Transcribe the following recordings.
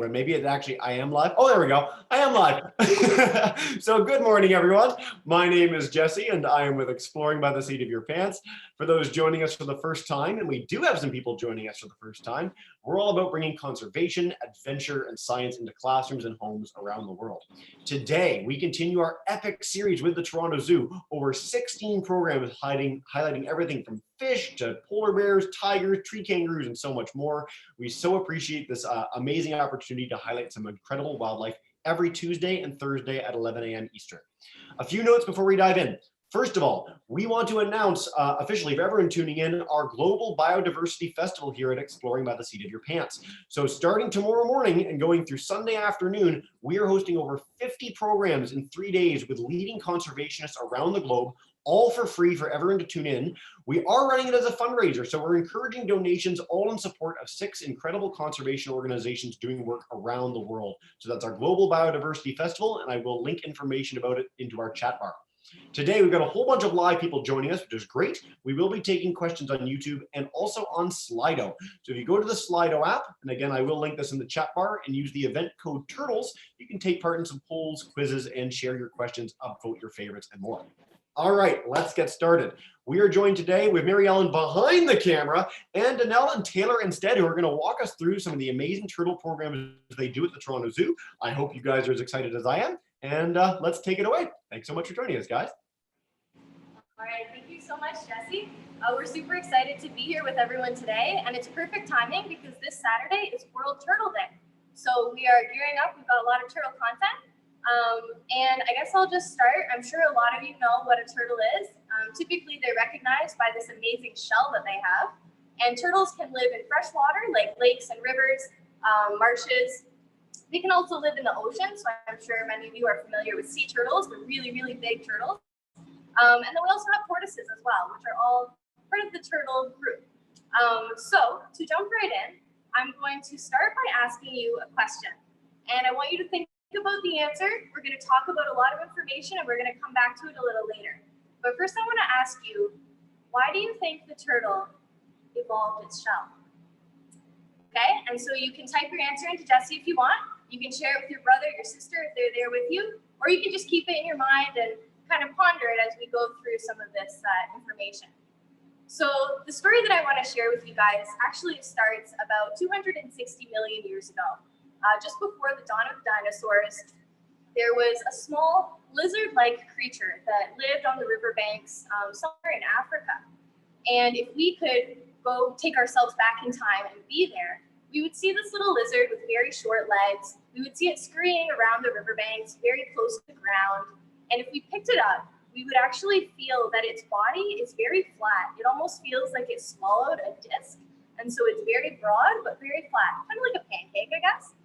where maybe it actually, I am live. Oh, there we go. I am live. So good morning, everyone. My name is Jesse, and I am with Exploring by the Seat of Your Pants. For those joining us for the first time, and we do have some people joining us for the first time, we're all about bringing conservation, adventure, and science into classrooms and homes around the world. Today, we continue our epic series with the Toronto Zoo. Over 16 programs highlighting everything from fish to polar bears, tigers, tree kangaroos, and so much more. We so appreciate this amazing opportunity to highlight some incredible wildlife every Tuesday and Thursday at 11 a.m. Eastern. A few notes before we dive in. First of all, we want to announce officially, for everyone tuning in, our Global Biodiversity Festival here at Exploring by the Seat of Your Pants. So starting tomorrow morning and going through Sunday afternoon, we are hosting over 50 programs in 3 days with leading conservationists around the globe, all for free for everyone to tune in. We are running it as a fundraiser, so we're encouraging donations all in support of 6 incredible conservation organizations doing work around the world. So that's our Global Biodiversity Festival, and I will link information about it into our chat bar. Today, we've got a whole bunch of live people joining us, which is great. We will be taking questions on YouTube and also on Slido. So if you go to the Slido app, and again, I will link this in the chat bar, and use the event code TURTLES, you can take part in some polls, quizzes, and share your questions, upvote your favorites, and more. All right, let's get started. We are joined today with Mary Ellen behind the camera and Danelle and Taylor instead, who are going to walk us through some of the amazing turtle programs they do at the Toronto Zoo. I hope you guys are as excited as I am. And let's take it away. Thanks so much for joining us, guys. All right, thank you so much, Jesse. We're super excited to be here with everyone today, and it's perfect timing because this Saturday is World Turtle Day. So we are gearing up. We've got a lot of turtle content. And I guess I'll just start. I'm sure a lot of you know what a turtle is. Typically, they're recognized by this amazing shell that they have. And turtles can live in fresh water, like lakes and rivers, marshes. They can also live in the ocean, so I'm sure many of you are familiar with sea turtles, the really, really big turtles. And then we also have tortoises as well, which are all part of the turtle group. So to jump right in, I'm going to start by asking you a question. And I want you to think about the answer. We're going to talk about a lot of information, and we're going to come back to it a little later. But first I want to ask you, why do you think the turtle evolved its shell? Okay, and so you can type your answer into Jesse if you want. You can share it with your brother, your sister, if they're there with you, or you can just keep it in your mind and kind of ponder it as we go through some of this information. So the story that I want to share with you guys actually starts about 260 million years ago. Just before the dawn of dinosaurs, there was a small lizard-like creature that lived on the riverbanks somewhere in Africa. And if we could go take ourselves back in time and be there, we would see this little lizard with very short legs. We would see it scurrying around the riverbanks, very close to the ground. And if we picked it up, we would actually feel that its body is very flat. It almost feels like it swallowed a disc. And so it's very broad, but very flat, kind of like a pancake, I guess.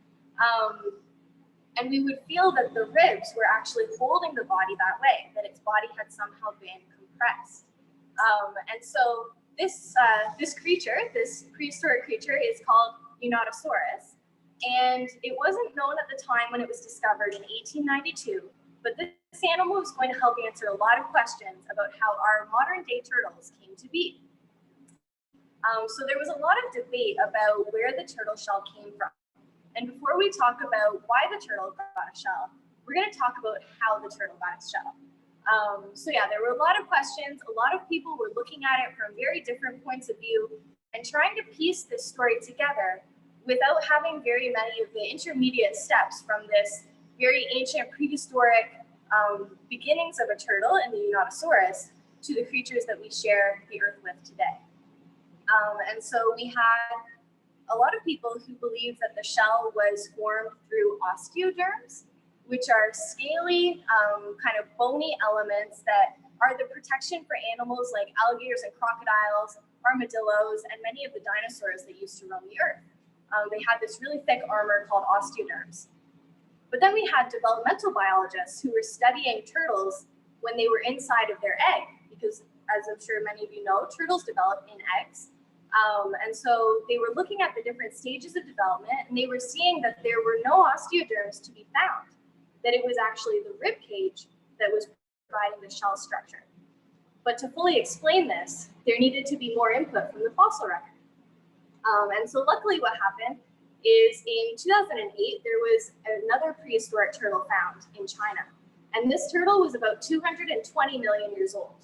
And we would feel that the ribs were actually holding the body that way, that its body had somehow been compressed. And so this creature, this prehistoric creature, is called Unatosaurus, and it wasn't known at the time when it was discovered in 1892, but this animal is going to help answer a lot of questions about how our modern day turtles came to be. So there was a lot of debate about where the turtle shell came from. And before we talk about why the turtle got a shell, we're going to talk about how the turtle got its shell. So yeah, there were a lot of questions. A lot of people were looking at it from very different points of view and trying to piece this story together without having very many of the intermediate steps from this very ancient prehistoric beginnings of a turtle in the Unatosaurus to the creatures that we share the earth with today. And so we had a lot of people who believe that the shell was formed through osteoderms, which are scaly, kind of bony elements that are the protection for animals like alligators and crocodiles, armadillos, and many of the dinosaurs that used to roam the earth. They had this really thick armor called osteoderms. But then we had developmental biologists who were studying turtles when they were inside of their egg, because as I'm sure many of you know, turtles develop in eggs. And so they were looking at the different stages of development, and they were seeing that there were no osteoderms to be found, that it was actually the rib cage that was providing the shell structure. But to fully explain this, there needed to be more input from the fossil record. And so luckily what happened is in 2008, there was another prehistoric turtle found in China. And this turtle was about 220 million years old.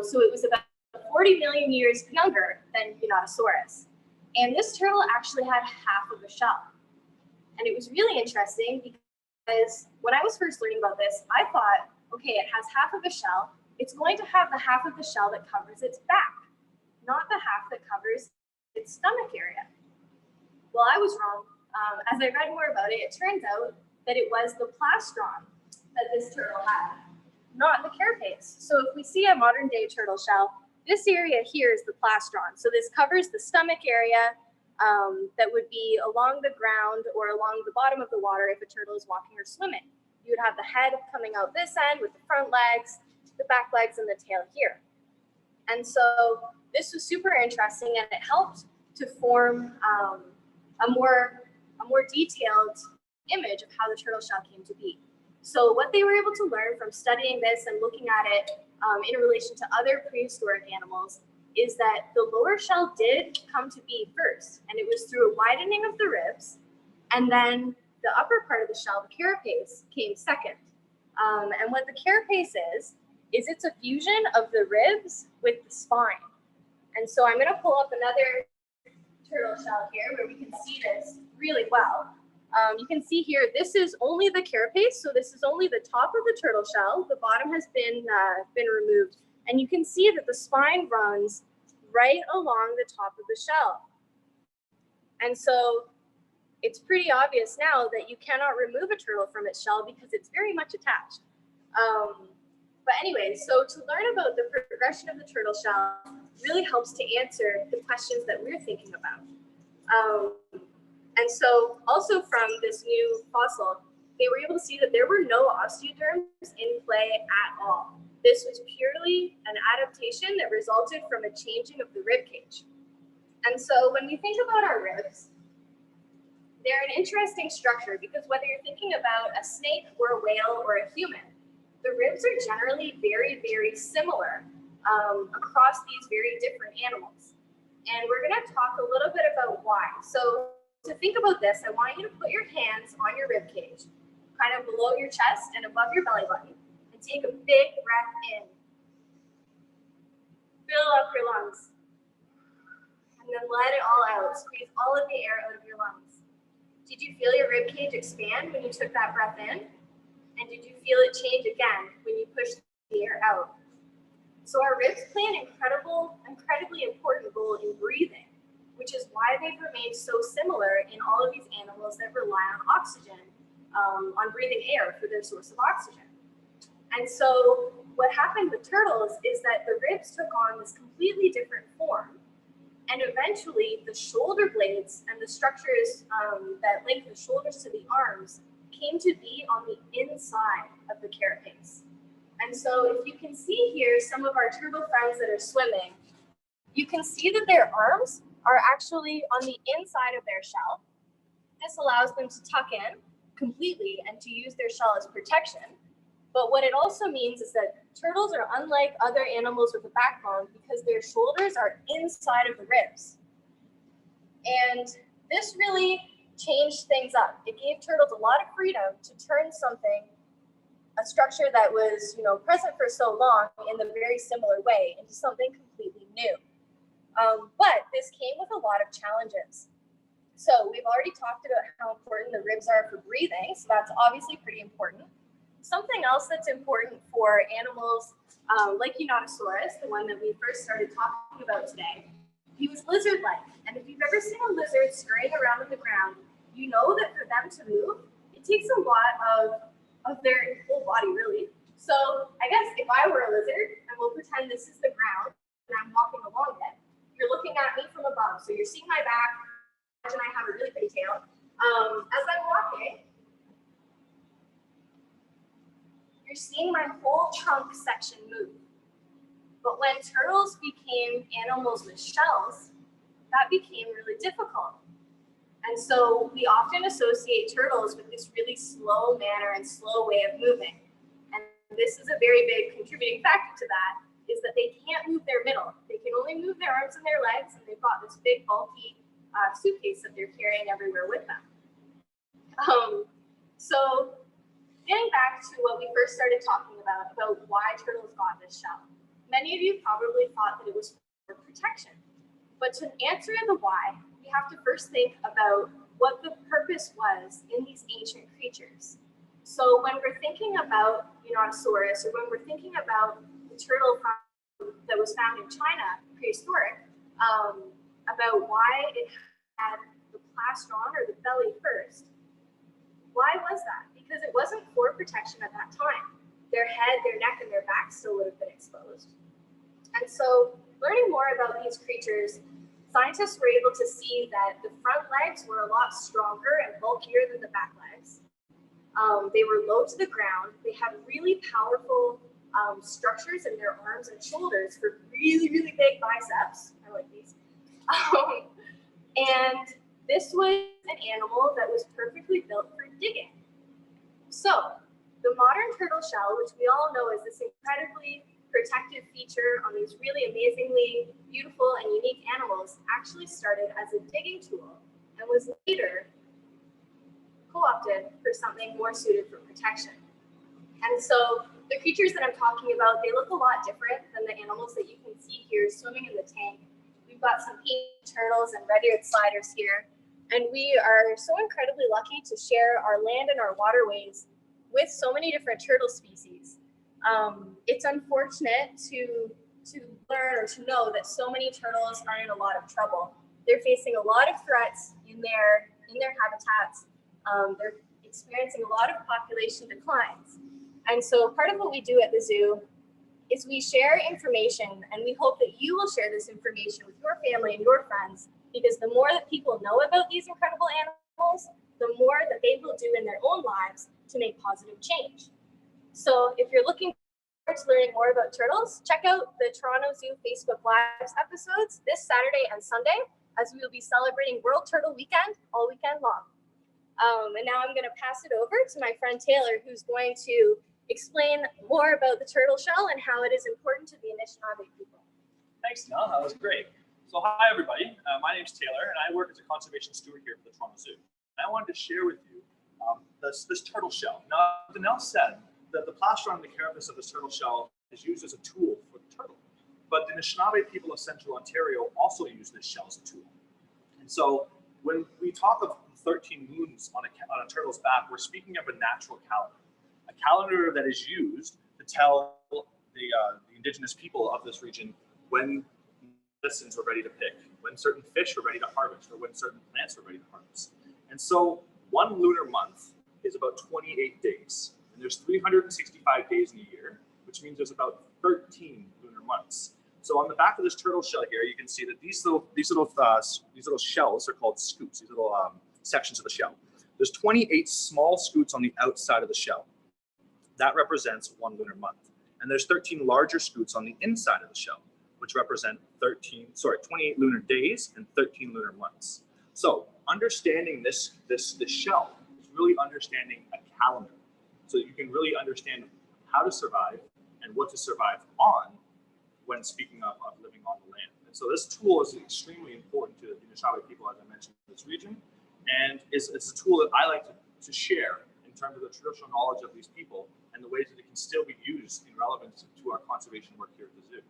So it was about 40 million years younger than Unatosaurus. And this turtle actually had half of a shell. And it was really interesting because when I was first learning about this, I thought, okay, it has half of a shell. It's going to have the half of the shell that covers its back, not the half that covers its stomach area. Well, I was wrong. As I read more about it, it turns out that it was the plastron that this turtle had, not the carapace. So if we see a modern day turtle shell, this area here is the plastron. So this covers the stomach area that would be along the ground or along the bottom of the water if a turtle is walking or swimming. You would have the head coming out this end with the front legs, the back legs, and the tail here. And so this was super interesting, and it helped to form a more detailed image of how the turtle shell came to be. So what they were able to learn from studying this and looking at it in relation to other prehistoric animals is that the lower shell did come to be first, and it was through a widening of the ribs, and then the upper part of the shell, the carapace, came second. And what the carapace is it's a fusion of the ribs with the spine. And so I'm going to pull up another turtle shell here where we can see this really well. You can see here, this is only the carapace, so this is only the top of the turtle shell. The bottom has been removed, and you can see that the spine runs right along the top of the shell. And so it's pretty obvious now that you cannot remove a turtle from its shell because it's very much attached. But anyway, so to learn about the progression of the turtle shell really helps to answer the questions that we're thinking about. And so also from this new fossil, they were able to see that there were no osteoderms in play at all. This was purely an adaptation that resulted from a changing of the rib cage. And so when we think about our ribs, they're an interesting structure because whether you're thinking about a snake or a whale or a human, the ribs are generally very, very similar across these very different animals. And we're going to talk a little bit about why. So to think about this, I want you to put your hands on your rib cage, kind of below your chest and above your belly button, and take a big breath in. Fill up your lungs. And then let it all out. Squeeze all of the air out of your lungs. Did you feel your rib cage expand when you took that breath in? And did you feel it change again when you pushed the air out? So our ribs play an incredibly important role in breathing, which is why they've remained so similar in all of these animals that rely on oxygen, on breathing air for their source of oxygen. And so what happened with turtles is that the ribs took on this completely different form. And eventually the shoulder blades and the structures that link the shoulders to the arms came to be on the inside of the carapace. And so if you can see here some of our turtle friends that are swimming, you can see that their arms are actually on the inside of their shell. This allows them to tuck in completely and to use their shell as protection. But what it also means is that turtles are unlike other animals with a backbone because their shoulders are inside of the ribs. And this really changed things up. It gave turtles a lot of freedom to turn something, a structure that was, present for so long in the very similar way, into something completely new. But this came with a lot of challenges. So we've already talked about how important the ribs are for breathing, so that's obviously pretty important. Something else that's important for animals like Unatosaurus, the one that we first started talking about today, he was lizard-like. And if you've ever seen a lizard scurrying around on the ground, you know that for them to move, it takes a lot of their whole body, really. So I guess if I were a lizard, and we'll pretend this is the ground, and I'm walking along it, you're looking at me from above. So you're seeing my back, and I have a really pretty tail. As I'm walking, you're seeing my whole trunk section move. But when turtles became animals with shells, that became really difficult. And so we often associate turtles with this really slow manner and slow way of moving. And this is a very big contributing factor to that, is that they can't move their middle. They can only move their arms and their legs, and they've got this big bulky suitcase that they're carrying everywhere with them. So getting back to what we first started talking about why turtles got this shell. Many of you probably thought that it was for protection. But to answer the why, we have to first think about what the purpose was in these ancient creatures. So when we're thinking about Unodsaurus, or when we're thinking about the turtle that was found in China, prehistoric, about why it had the plastron or the belly first, why was that? Because it wasn't for protection at that time. Their head, their neck, and their back still would have been exposed. And so learning more about these creatures, scientists were able to see that the front legs were a lot stronger and bulkier than the back legs. They were low to the ground. They had really powerful structures in their arms and shoulders for really, really big biceps. I like these. And this was an animal that was perfectly built for digging. So the modern turtle shell, which we all know is this incredibly protective feature on these really amazingly beautiful and unique animals, actually started as a digging tool and was later co-opted for something more suited for protection. And so the creatures that I'm talking about, they look a lot different than the animals that you can see here swimming in the tank. We've got some pink turtles and red-eared sliders here. And we are so incredibly lucky to share our land and our waterways with so many different turtle species. It's unfortunate to learn or to know that so many turtles are in a lot of trouble. They're facing a lot of threats in their habitats. They're experiencing a lot of population declines. And so part of what we do at the zoo is we share information, and we hope that you will share this information with your family and your friends, because the more that people know about these incredible animals, the more that they will do in their own lives to make positive change. So if you're looking forward to learning more about turtles, check out the Toronto Zoo Facebook Live episodes this Saturday and Sunday, as we will be celebrating World Turtle Weekend all weekend long. And now I'm going to pass it over to my friend Taylor, who's going to explain more about the turtle shell and how it is important to the Anishinaabe people. Thanks, Nell. That was great. So hi, everybody. My name's Taylor, and I work as a conservation steward here for the Toronto Zoo. And I wanted to share with you this turtle shell. Now, Nell said that the plastron and the carapace of this turtle shell is used as a tool for the turtle. But the Anishinaabe people of Central Ontario also use this shell as a tool. And so when we talk of 13 moons on a turtle's back, we're speaking of a natural calendar. A calendar that is used to tell the Indigenous people of this region when medicines were ready to pick, when certain fish were ready to harvest, or when certain plants were ready to harvest. And so one lunar month is about 28 days. And there's 365 days in a year, which means there's about 13 lunar months. So on the back of this turtle shell here, you can see that these little shells are called scutes, these little sections of the shell. There's 28 small scutes on the outside of the shell. That represents one lunar month. And there's 13 larger scutes on the inside of the shell, which represent 28 lunar days and 13 lunar months. So understanding this shell is really understanding a calendar. So you can really understand how to survive and what to survive on when speaking of living on the land. And so this tool is extremely important to the Anishinaabe people, as I mentioned, in this region. And it's a tool that I like to share in terms of the traditional knowledge of these people and the ways that it can still be used in relevance to our conservation work here at the zoo.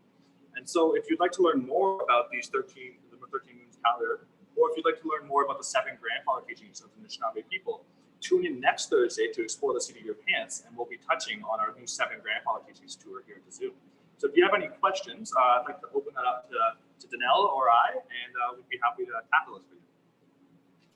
And so if you'd like to learn more about the 13 moons calendar, or if you'd like to learn more about the 7 grandfather teachings of the Anishinaabe people, tune in next Thursday to explore the seat of your pants, and we'll be touching on our new 7 grandfather teachings tour here at the zoo. So if you have any questions, I'd like to open that up to Danelle or I, and we'd be happy to tackle this for you.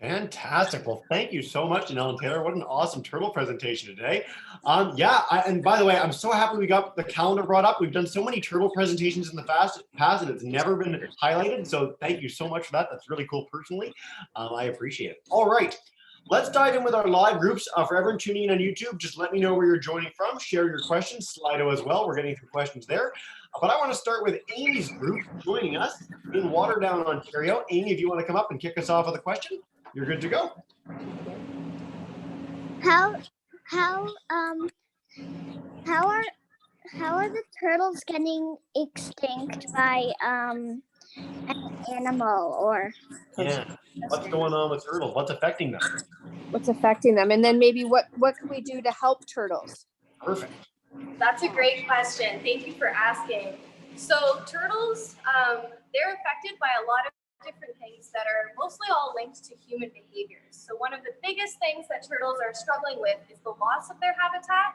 Fantastic. Well, thank you so much, Danelle and Taylor. What an awesome turtle presentation today. And by the way, I'm so happy we got the calendar brought up. We've done so many turtle presentations in the past, and it's never been highlighted. So thank you so much for that. That's really cool personally. I appreciate it. All right. Let's dive in with our live groups. For everyone tuning in on YouTube, just let me know where you're joining from. Share your questions, Slido as well. We're getting some questions there. But I want to start with Amy's group joining us in Waterdown, Ontario. Amy, if you want to come up and kick us off with a question, you're good to go. How are the turtles getting extinct by animal or Yeah. What's going on with turtles? What's affecting them? what's affecting them, and then maybe what can we do to help turtles? Perfect. That's a great question. Thank you for asking. So turtles, they're affected by a lot of different things that are mostly all linked to human behaviors. So one of the biggest things that turtles are struggling with is the loss of their habitat,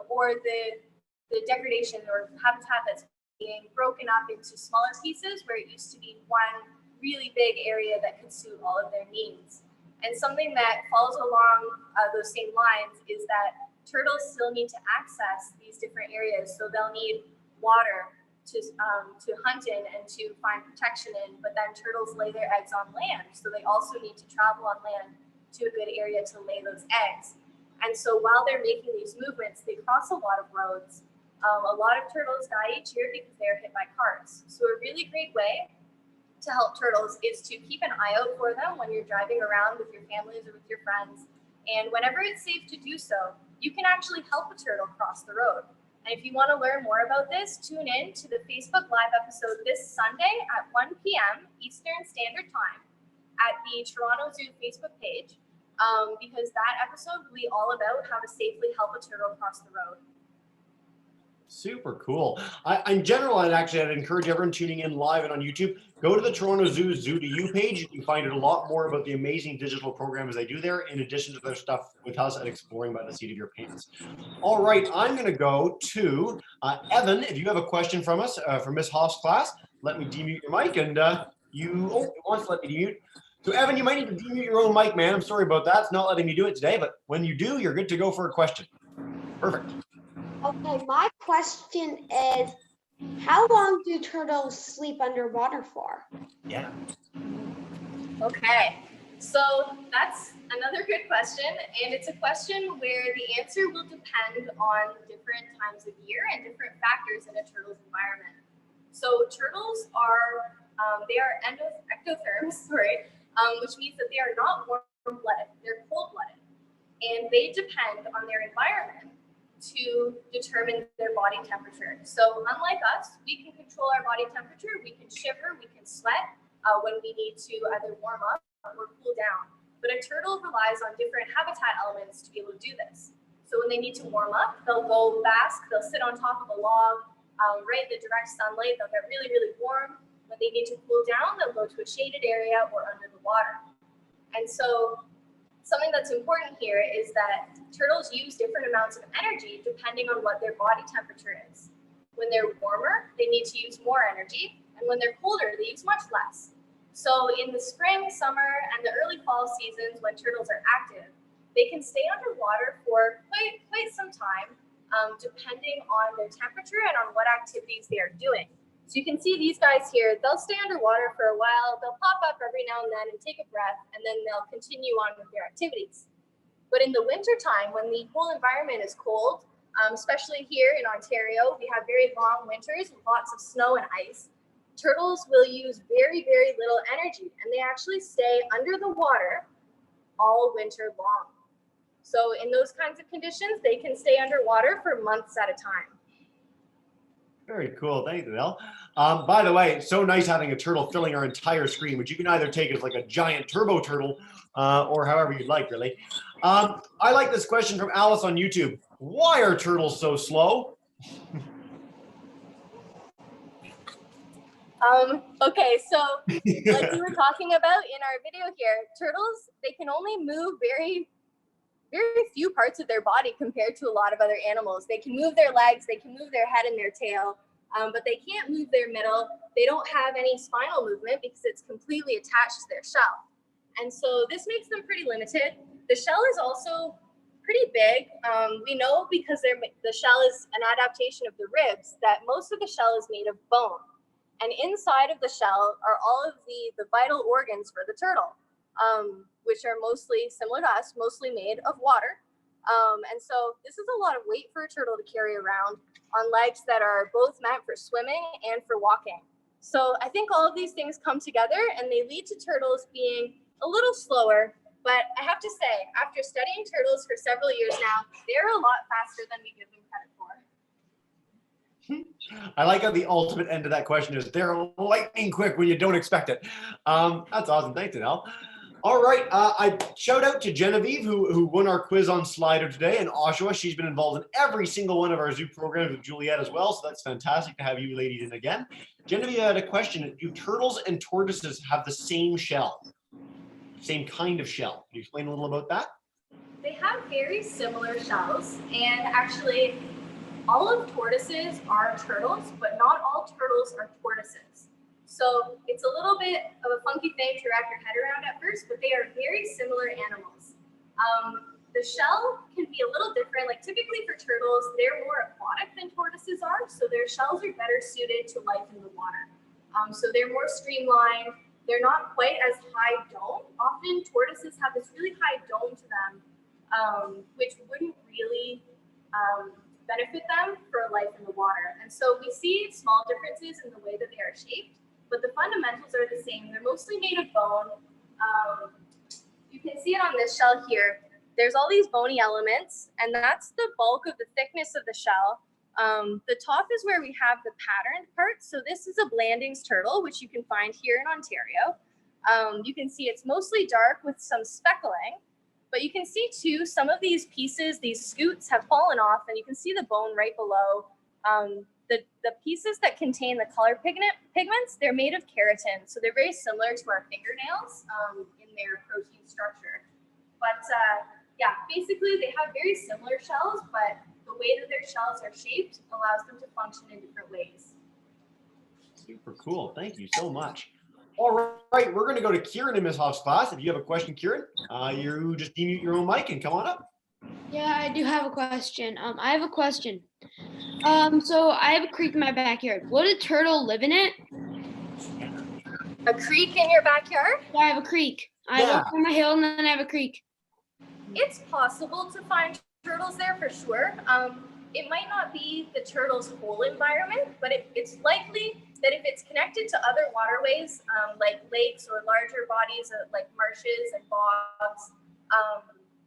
or the degradation or habitat that's being broken up into smaller pieces where it used to be one really big area that could suit all of their needs. And something that follows along those same lines is that turtles still need to access these different areas. So they'll need water to hunt in and to find protection in, but then turtles lay their eggs on land. So they also need to travel on land to a good area to lay those eggs. And so while they're making these movements, they cross a lot of roads. A lot of turtles die each year because they're hit by cars. So a really great way to help turtles is to keep an eye out for them when you're driving around with your families or with your friends. And whenever it's safe to do so, you can actually help a turtle cross the road. And if you want to learn more about this, tune in to the Facebook Live episode this Sunday at 1 p.m. Eastern Standard Time at the Toronto Zoo Facebook page, because that episode will be all about how to safely help a turtle cross the road. Super cool. In general, I'd encourage everyone tuning in live and on YouTube, go to the Toronto Zoo Zoo to You page. You can find out a lot more about the amazing digital programs they do there, in addition to their stuff with us at Exploring by the Seat of Your Pants. All right, I'm going to go to Evan. If you have a question from us, from Miss Hoff's class, let me demute your mic, and it wants to let me demute. So Evan, you might need to demute your own mic, man. I'm sorry about that. It's not letting me do it today, but when you do, you're good to go for a question. Perfect. Okay, my question is, how long do turtles sleep underwater for? Yeah. Okay, so that's another good question, and it's a question where the answer will depend on different times of year and different factors in a turtle's environment. So turtles are, they are ectotherms, right? Which means that they are not warm-blooded, they're cold-blooded, and they depend on their environment to determine their body temperature. So unlike us, we can control our body temperature, we can shiver, we can sweat when we need to either warm up or cool down. But a turtle relies on different habitat elements to be able to do this. So when they need to warm up, they'll go bask, they'll sit on top of a log, right in the direct sunlight, they'll get really, really warm. When they need to cool down, they'll go to a shaded area or under the water. And so something that's important here is that turtles use different amounts of energy depending on what their body temperature is. When they're warmer, they need to use more energy, and when they're colder, they use much less. So in the spring, summer, and the early fall seasons when turtles are active, they can stay underwater for quite some time, depending on their temperature and on what activities they are doing. So you can see these guys here, they'll stay underwater for a while, they'll pop up every now and then and take a breath, and then they'll continue on with their activities. But in the winter time, when the whole environment is cold, especially here in Ontario, we have very long winters with lots of snow and ice. Turtles will use very, very little energy, and they actually stay under the water all winter long. So in those kinds of conditions, they can stay underwater for months at a time. Very cool. Thank you, Nell. By the way, it's so nice having a turtle filling our entire screen, which you can either take as like a giant turbo turtle or however you'd like, really. I like this question from Alice on YouTube. Why are turtles so slow? Okay, so like we were talking about in our video here, turtles, they can only move very few parts of their body compared to a lot of other animals. They can move their legs, they can move their head and their tail, but they can't move their middle. They don't have any spinal movement because it's completely attached to their shell. And so this makes them pretty limited. The shell is also pretty big. We know because the shell is an adaptation of the ribs that most of the shell is made of bone. And inside of the shell are all of the vital organs for the turtle, which are mostly similar to us, mostly made of water. And so this is a lot of weight for a turtle to carry around on legs that are both meant for swimming and for walking. So I think all of these things come together and they lead to turtles being a little slower. But I have to say, after studying turtles for several years now, they're a lot faster than we give them credit for. I like how the ultimate end of that question is they're lightning quick when you don't expect it. That's awesome. Thanks, Adele. All right. I shout out to Genevieve who won our quiz on Slido today, and Oshawa. She's been involved in every single one of our zoo programs with Juliet as well. So that's fantastic to have you ladies in again. Genevieve had a question. Do turtles and tortoises have the same shell? Same kind of shell? Can you explain a little about that? They have very similar shells, and actually all of tortoises are turtles, but not all turtles are tortoises. So it's a little bit of a funky thing to wrap your head around at first, but they are very similar animals. The shell can be a little different. Like typically for turtles, they're more aquatic than tortoises are, so their shells are better suited to life in the water. So they're more streamlined. They're not quite as high dome. Often tortoises have this really high dome to them, which wouldn't really benefit them for life in the water. And so we see small differences in the way that they are shaped, but the fundamentals are the same. They're mostly made of bone. You can see it on this shell here. There's all these bony elements, and that's the bulk of the thickness of the shell. The top is where we have the patterned part. So this is a Blanding's turtle, which you can find here in Ontario. You can see it's mostly dark with some speckling, but you can see too, some of these pieces, these scutes have fallen off, and you can see the bone right below. The pieces that contain the color pigments, they're made of keratin. So they're very similar to our fingernails in their protein structure. But yeah, basically they have very similar shells, but the way that their shells are shaped allows them to function in different ways. Super cool. Thank you so much. All right, we're going to go to Kieran in Ms. Hoff's class. If you have a question, Kieran, you just demute your own mic and come on up. Yeah, I do have a question. I have a question. So I have a creek in my backyard. Would a turtle live in it? A creek in your backyard? Yeah, I have a creek. I live on my hill, and then I have a creek. It's possible to find turtles there for sure. It might not be the turtle's whole environment, but it's likely that if it's connected to other waterways, like lakes or larger bodies like marshes and bogs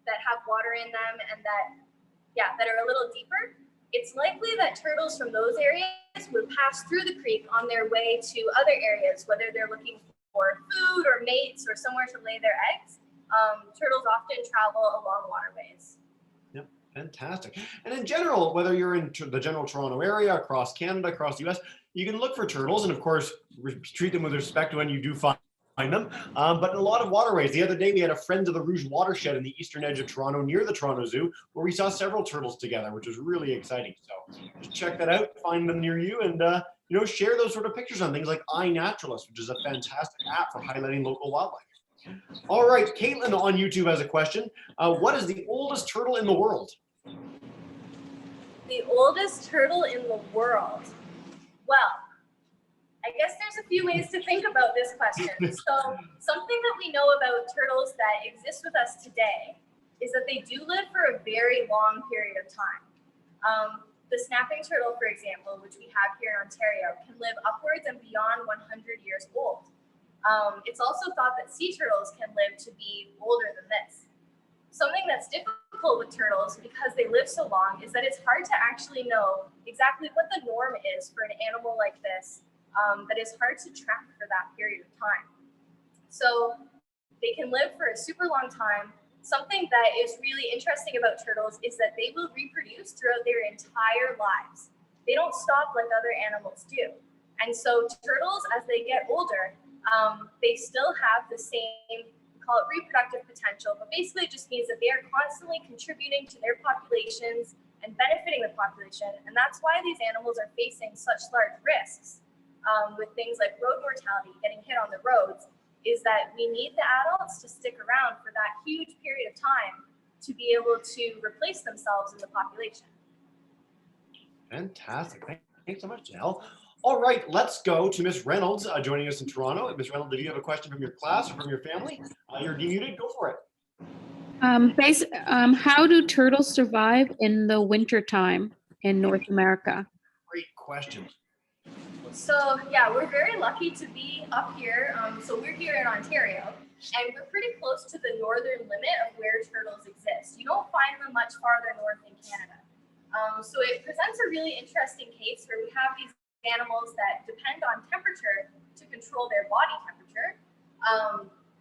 that have water in them and that are a little deeper, it's likely that turtles from those areas would pass through the creek on their way to other areas, whether they're looking for food or mates or somewhere to lay their eggs. Turtles often travel along waterways. Yep, fantastic. And in general, whether you're in the general Toronto area, across Canada, across the US, you can look for turtles and of course treat them with respect when you do find them. But in a lot of waterways, the other day we had a Friends of the Rouge watershed in the eastern edge of Toronto near the Toronto Zoo where we saw several turtles together, which was really exciting. So just check that out, find them near you, and share those sort of pictures on things like iNaturalist, which is a fantastic app for highlighting local wildlife. All right, Caitlin on YouTube has a question. What is the oldest turtle in the world? The oldest turtle in the world? Well, I guess there's a few ways to think about this question. So something that we know about turtles that exist with us today is that they do live for a very long period of time. The snapping turtle, for example, which we have here in Ontario, can live upwards and beyond 100 years old. It's also thought that sea turtles can live to be older than this. Something that's difficult with turtles, because they live so long, is that it's hard to actually know exactly what the norm is for an animal like this that is hard to track for that period of time. So they can live for a super long time. Something that is really interesting about turtles is that they will reproduce throughout their entire lives. They don't stop like other animals do. And so turtles, as they get older, they still have the same, call it reproductive potential, but basically it just means that they are constantly contributing to their populations and benefiting the population. And that's why these animals are facing such large risks with things like road mortality, getting hit on the roads, is that we need the adults to stick around for that huge period of time to be able to replace themselves in the population. Fantastic. Thanks so much, Janelle. All right, let's go to Miss Reynolds joining us in Toronto. Miss Reynolds, if you have a question from your class or from your family, you're demuted. Go for it. How do turtles survive in the winter time in North America? Great question. So yeah, we're very lucky to be up here. So we're here in Ontario, and we're pretty close to the northern limit of where turtles exist. You don't find them much farther north in Canada. So it presents a really interesting case where we have these animals that depend on temperature to control their body temperature.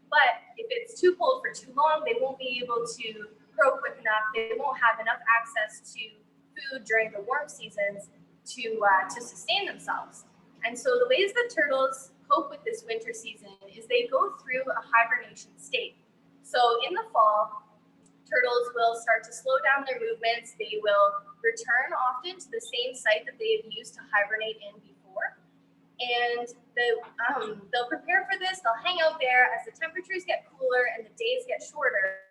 But if it's too cold for too long, they won't be able to grow quick enough. They won't have enough access to food during the warm seasons to sustain themselves. And so the ways that turtles cope with this winter season is they go through a hibernation state. So in the fall, turtles will start to slow down their movements. They will return often to the same site that they have used to hibernate in before. And they'll prepare for this. They'll hang out there as the temperatures get cooler and the days get shorter.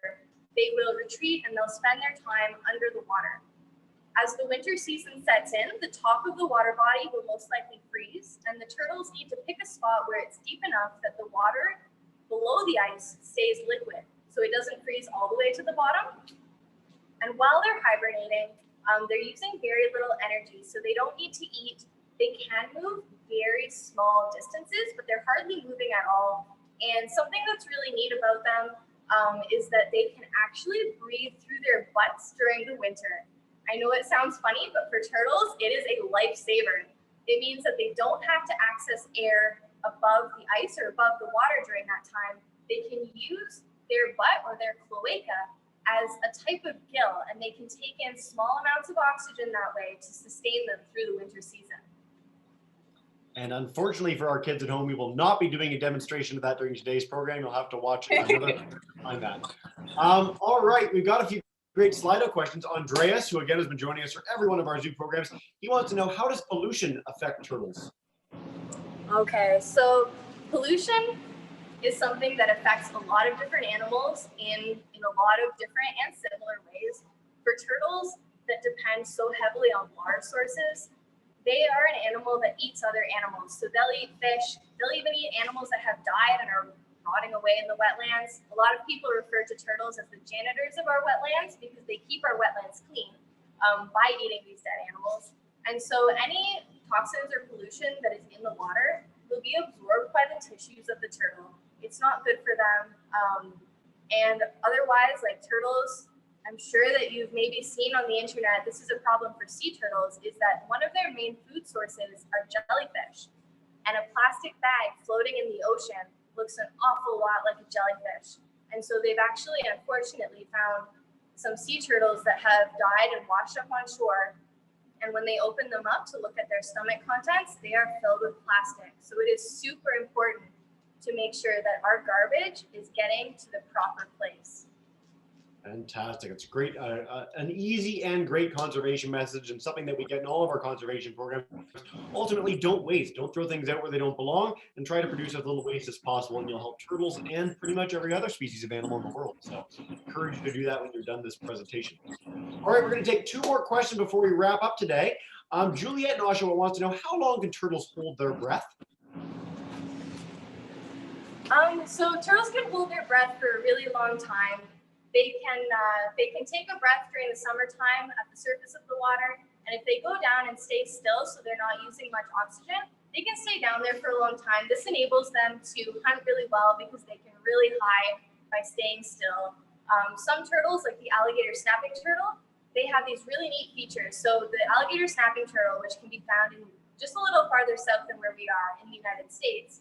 They will retreat and they'll spend their time under the water. As the winter season sets in, the top of the water body will most likely freeze, and the turtles need to pick a spot where it's deep enough that the water below the ice stays liquid, so it doesn't freeze all the way to the bottom. And while they're hibernating, they're using very little energy, so they don't need to eat. They can move very small distances, but they're hardly moving at all. And something that's really neat about them is that they can actually breathe through their butts during the winter. I know it sounds funny, but for turtles, it is a lifesaver. It means that they don't have to access air above the ice or above the water during that time. They can use their butt or their cloaca as a type of gill, and they can take in small amounts of oxygen that way to sustain them through the winter season. And unfortunately for our kids at home, we will not be doing a demonstration of that during today's program. You'll have to watch another on that. All right, we've got a few great Slido questions. Andreas, who again has been joining us for every one of our zoo programs, he wants to know, how does pollution affect turtles? Okay, so pollution is something that affects a lot of different animals in a lot of different and similar ways. For turtles that depend so heavily on water sources, they are an animal that eats other animals. So they'll eat fish, they'll even eat animals that have died and are rotting away in the wetlands. A lot of people refer to turtles as the janitors of our wetlands because they keep our wetlands clean by eating these dead animals. And so any toxins or pollution that is in the water will be absorbed by the tissues of the turtle. It's not good for them. And otherwise, like turtles, I'm sure that you've maybe seen on the internet, this is a problem for sea turtles, is that one of their main food sources are jellyfish. And a plastic bag floating in the ocean looks an awful lot like a jellyfish. And so they've actually, unfortunately, found some sea turtles that have died and washed up on shore. And when they open them up to look at their stomach contents, they are filled with plastic. So it is super important to make sure that our garbage is getting to the proper place. Fantastic. It's great, an easy and great conservation message, and something that we get in all of our conservation programs. Ultimately, don't waste. Don't throw things out where they don't belong, and try to produce as little waste as possible, and you'll help turtles and pretty much every other species of animal in the world. So I encourage you to do that when you're done this presentation. All right, we're going to take two more questions before we wrap up today. Juliet in Oshawa wants to know, how long can turtles hold their breath? So turtles can hold their breath for a really long time. They can take a breath during the summertime at the surface of the water, and if they go down and stay still, so they're not using much oxygen, they can stay down there for a long time. This enables them to hunt really well because they can really hide by staying still. Some turtles, like the alligator snapping turtle, they have these really neat features. So the alligator snapping turtle, which can be found in just a little farther south than where we are in the United States,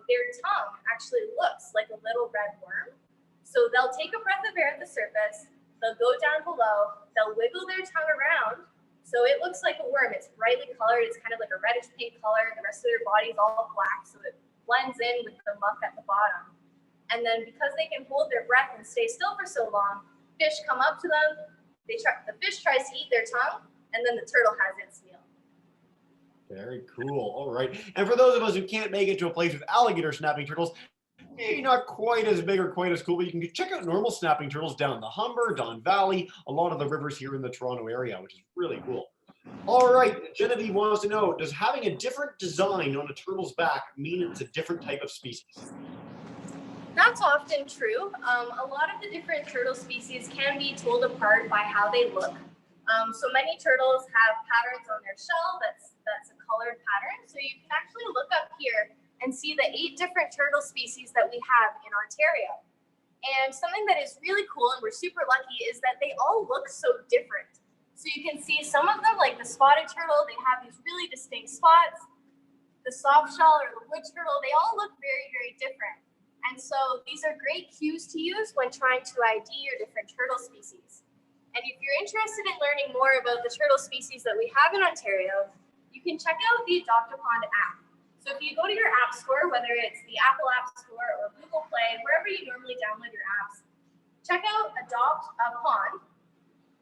their tongue actually looks like a little red worm. So they'll take a breath of air at the surface, they'll go down below, they'll wiggle their tongue around, so it looks like a worm. It's brightly colored, it's kind of like a reddish pink color, the rest of their body is all black, so it blends in with the muck at the bottom. And then because they can hold their breath and stay still for so long, fish come up to them, the fish tries to eat their tongue, and then the turtle has its meal. Very cool. All right. And for those of us who can't make it to a place with alligator snapping turtles, maybe not quite as big or quite as cool, but you can check out normal snapping turtles down the Humber, Don Valley, a lot of the rivers here in the Toronto area, which is really cool. All right, Genevieve wants to know, does having a different design on a turtle's back mean it's a different type of species? That's often true. A lot of the different turtle species can be told apart by how they look. So many turtles have patterns on their shell that's a colored pattern. So you can actually look up here and see the 8 different turtle species that we have in Ontario. And something that is really cool, and we're super lucky, is that they all look so different. So you can see some of them, like the spotted turtle, they have these really distinct spots. The soft shell or the wood turtle, they all look very, very different. And so these are great cues to use when trying to ID your different turtle species. And if you're interested in learning more about the turtle species that we have in Ontario, you can check out the Adopt a Pond app. So if you go to your app store, whether it's the Apple App Store or Google Play, wherever you normally download your apps, check out Adopt a Pond.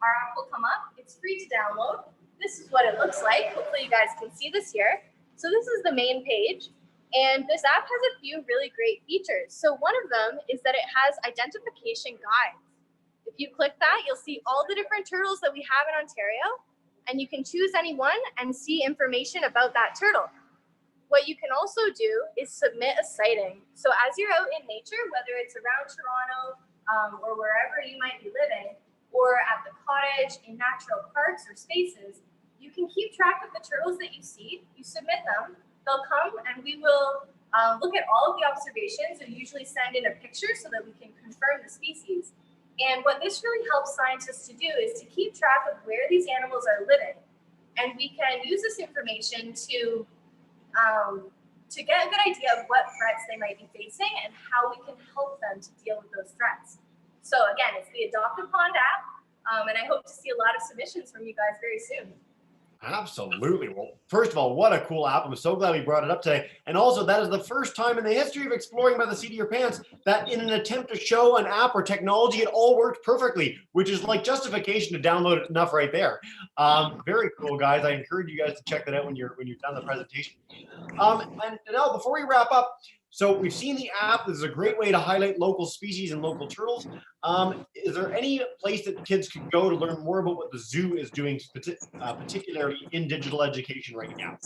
Our app will come up. It's free to download. This is what it looks like. Hopefully you guys can see this here. So this is the main page, and this app has a few really great features. So one of them is that it has identification guides. If you click that, you'll see all the different turtles that we have in Ontario, and you can choose any one and see information about that turtle. What you can also do is submit a sighting. So as you're out in nature, whether it's around Toronto or wherever you might be living, or at the cottage, in natural parks or spaces, you can keep track of the turtles that you see. You submit them, they'll come, and we will look at all of the observations and usually send in a picture so that we can confirm the species. And what this really helps scientists to do is to keep track of where these animals are living. And we can use this information to get a good idea of what threats they might be facing and how we can help them to deal with those threats. So again, it's the Adopt a Pond app, and I hope to see a lot of submissions from you guys very soon. Absolutely. Well, first of all, what a cool app. I'm so glad we brought it up today. And also, that is the first time in the history of Exploring by the Seat of Your Pants that in an attempt to show an app or technology, it all worked perfectly, which is like justification to download it enough right there. Very cool, guys. I encourage you guys to check that out when you're done the presentation. And now, before we wrap up, so we've seen the app. This is a great way to highlight local species and local turtles. Is there any place that kids could go to learn more about what the zoo is doing, particularly in digital education right now?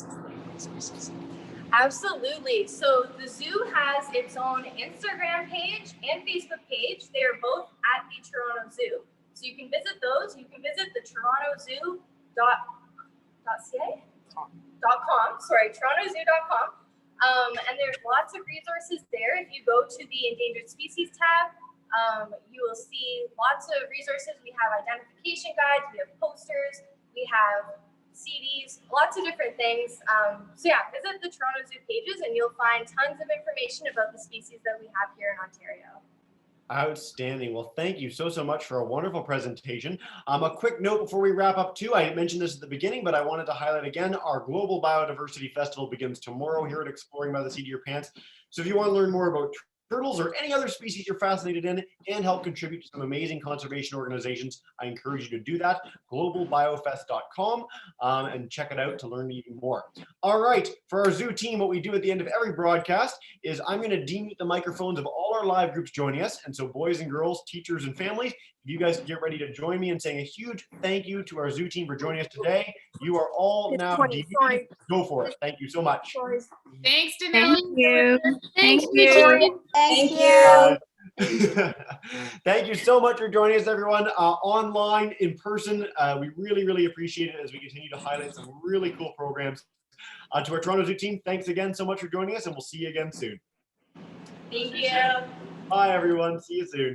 Absolutely. So the zoo has its own Instagram page and Facebook page. They are both at the Toronto Zoo. So you can visit those. You can visit the torontozoo.com. torontozoo.com. And there's lots of resources there. If you go to the Endangered Species tab, you will see lots of resources. We have identification guides, we have posters, we have CDs, lots of different things. So yeah, visit the Toronto Zoo pages and you'll find tons of information about the species that we have here in Ontario. Outstanding. Well, thank you so much for a wonderful presentation. A quick note before we wrap up too, I mentioned this at the beginning, but I wanted to highlight again, our Global Biodiversity Festival begins tomorrow here at Exploring by the Seat of Your Pants. So if you want to learn more about turtles or any other species you're fascinated in and help contribute to some amazing conservation organizations, I encourage you to do that. globalbiofest.com and check it out to learn even more. All right, for our zoo team, what we do at the end of every broadcast is I'm going to demute the microphones of all our live groups joining us. And so boys and girls, teachers and families, if you guys can get ready to join me in saying a huge thank you to our zoo team for joining us today. You are all now demuted. Go for it. Thank you so much. Thanks, Danelle. Thank you. Thanks, Thank you. Thank you. Thank you so much for joining us, everyone, online, in person. We really appreciate it as we continue to highlight some really cool programs. To our Toronto Zoo team, thanks again so much for joining us, and we'll see you again soon. Thank you. Bye, everyone. See you soon.